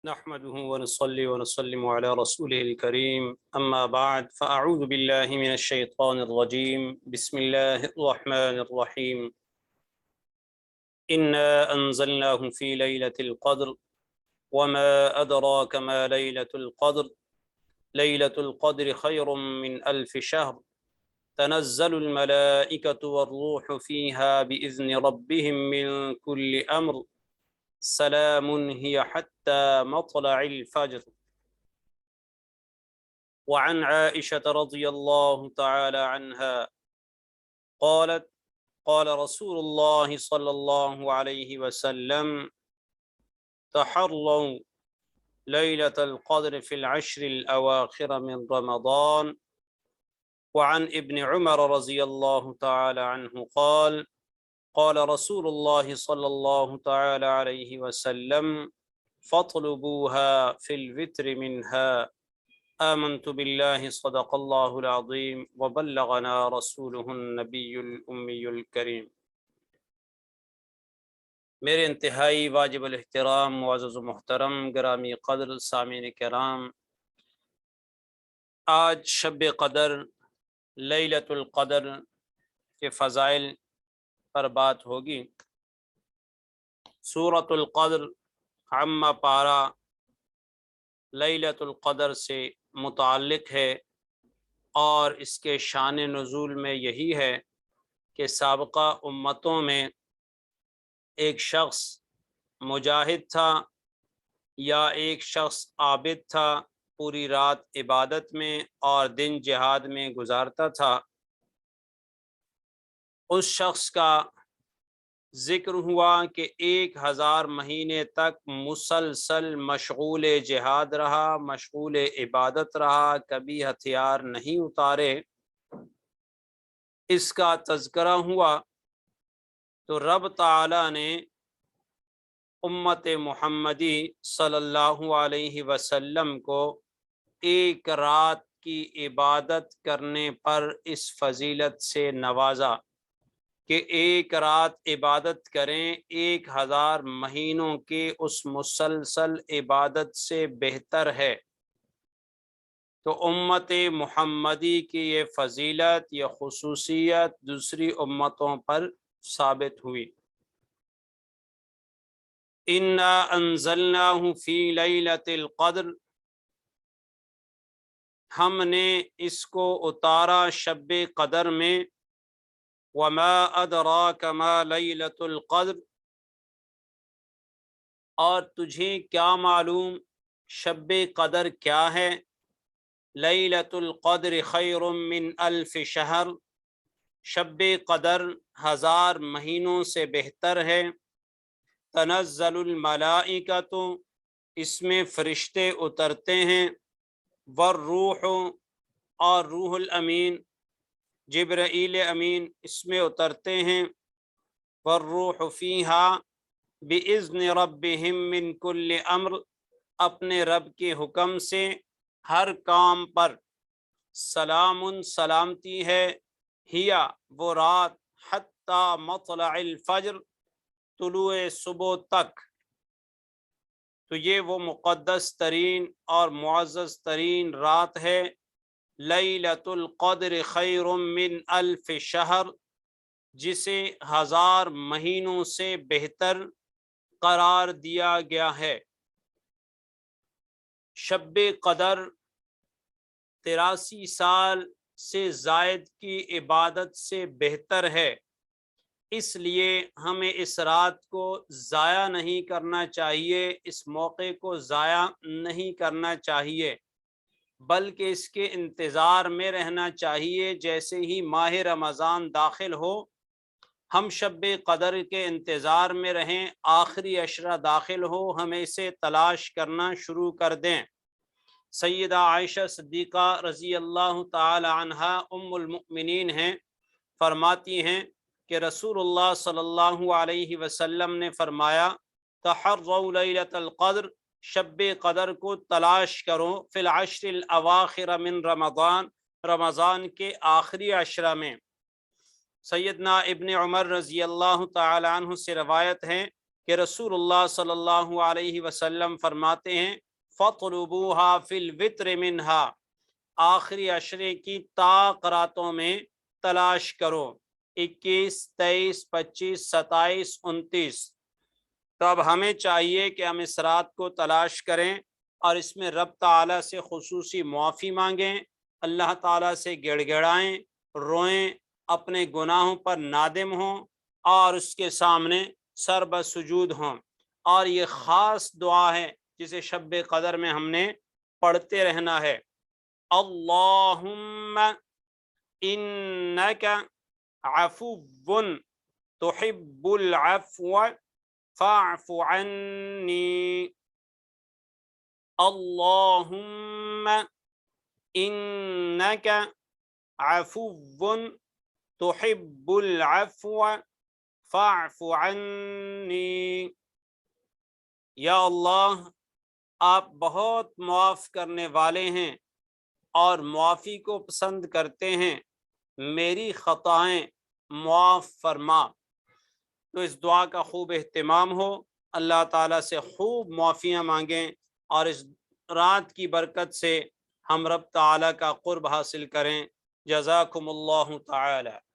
نحمده ونصلي ونسلم على رسوله الكريم أما بعد فأعوذ بالله من الشيطان الرجيم بسم الله الرحمن الرحيم إنا أنزلناه في ليلة القدر وما أدراك ما ليلة القدر ليلة القدر خير من ألف شهر تنزل الملائكة والروح فيها بإذن ربهم من كل أمر سلام هي حتى مطلع الفجر. وعن عائشة رضي الله تعالى عنها قالت قال رسول الله صلى الله عليه وسلم تحروا ليلة القدر في العشر الأواخر من رمضان. وعن ابن عمر رضي الله تعالى عنه قال قال رسول الله صلى الله تعالى عليه وسلم فاطلبوها في الوتر منها آمنت بالله صدق الله العظيم وبلغنا رسوله النبی الأمی الکریم۔ میرے انتہائی واجب الاحترام معزز و محترم گرامی قدر سامعین کرام، آج شب قدر لیلۃ القدر کے فضائل پر بات ہوگی۔ سورۃ القدر عامہ پارہ لیلۃ القدر سے متعلق ہے، اور اس کے شان نزول میں یہی ہے کہ سابقہ امتوں میں ایک شخص مجاہد تھا یا ایک شخص عابد تھا، پوری رات عبادت میں اور دن جہاد میں گزارتا تھا۔ اس شخص کا ذکر ہوا کہ 1000 مہینے تک مسلسل مشغول جہاد رہا، مشغول عبادت رہا، کبھی ہتھیار نہیں اتارے۔ اس کا تذکرہ ہوا تو رب تعالی نے امت محمدی صلی اللہ علیہ وسلم کو ایک رات کی عبادت کرنے پر اس فضیلت سے نوازا کہ ایک رات عبادت کریں 1000 مہینوں کے اس مسلسل عبادت سے بہتر ہے۔ تو امت محمدی کی یہ فضیلت، یہ خصوصیت دوسری امتوں پر ثابت ہوئی۔ انا انزلناہ فی لیلۃ القدر، ہم نے اس کو اتارا شب قدر میں۔ وما ادراک ما لیلۃ القدر، اور تجھے کیا معلوم شب قدر کیا ہے۔ لیلۃ القدر خیر من الف شہر، شب قدر 1000 مہینوں سے بہتر ہے۔ تنزل الملائکۃ، اس میں فرشتے اترتے ہیں۔ والروح، اور روح الامین جبرائیل امین اس میں اترتے ہیں۔ والروح فیہا بإذن ربہم من کل امر، اپنے رب کے حکم سے ہر کام پر۔ سلام، سلامتی ہے۔ ہیا، وہ رات، حتی مطلع الفجر، طلوع صبح تک۔ تو یہ وہ مقدس ترین اور معزز ترین رات ہے۔ لیلۃ القدر خیر من الف شہر، جسے 1000 مہینوں سے بہتر قرار دیا گیا ہے۔ شب قدر 83 سال سے زائد کی عبادت سے بہتر ہے، اس لیے ہمیں اس رات کو ضائع نہیں کرنا چاہیے، اس موقع کو ضائع نہیں کرنا چاہیے، بلکہ اس کے انتظار میں رہنا چاہیے۔ جیسے ہی ماہ رمضان داخل ہو، ہم شب قدر کے انتظار میں رہیں، آخری عشرہ داخل ہو، ہمیں اسے تلاش کرنا شروع کر دیں۔ سیدہ عائشہ صدیقہ رضی اللہ تعالی عنہا ام المؤمنین ہیں، فرماتی ہیں کہ رسول اللہ صلی اللہ علیہ وسلم نے فرمایا تحروا لیلۃ القدر، شب قدر کو تلاش کرو، فی العشر الاواخر من رمضان، رمضان کے آخری عشرہ میں۔ سیدنا ابن عمر رضی اللہ تعالی عنہ سے روایت ہے کہ رسول اللہ صلی اللہ علیہ وسلم فرماتے ہیں فَطْلُبُوهَا فِي الْوِتْرِ مِنْهَا، آخری عشرے کی طاق راتوں میں تلاش کرو، 21، 23، 25، 27، 29۔ تو اب ہمیں چاہیے کہ ہم اس رات کو تلاش کریں اور اس میں رب تعالیٰ سے خصوصی معافی مانگیں، اللہ تعالیٰ سے گڑ گڑائیں، روئیں، اپنے گناہوں پر نادم ہوں اور اس کے سامنے سر بسجود ہوں۔ اور یہ خاص دعا ہے جسے شب قدر میں ہم نے پڑھتے رہنا ہے۔ اللہم انک عفو تحب العفو فاعف عنی، اللہم انک عفو تحب العفو فاعف عنی۔ یا اللہ، آپ بہت معاف کرنے والے ہیں اور معافی کو پسند کرتے ہیں، میری خطائیں معاف فرما۔ تو اس دعا کا خوب اہتمام ہو، اللہ تعالیٰ سے خوب معافیاں مانگیں اور اس رات کی برکت سے ہم رب تعالیٰ کا قرب حاصل کریں۔ جزاکم اللہ تعالی۔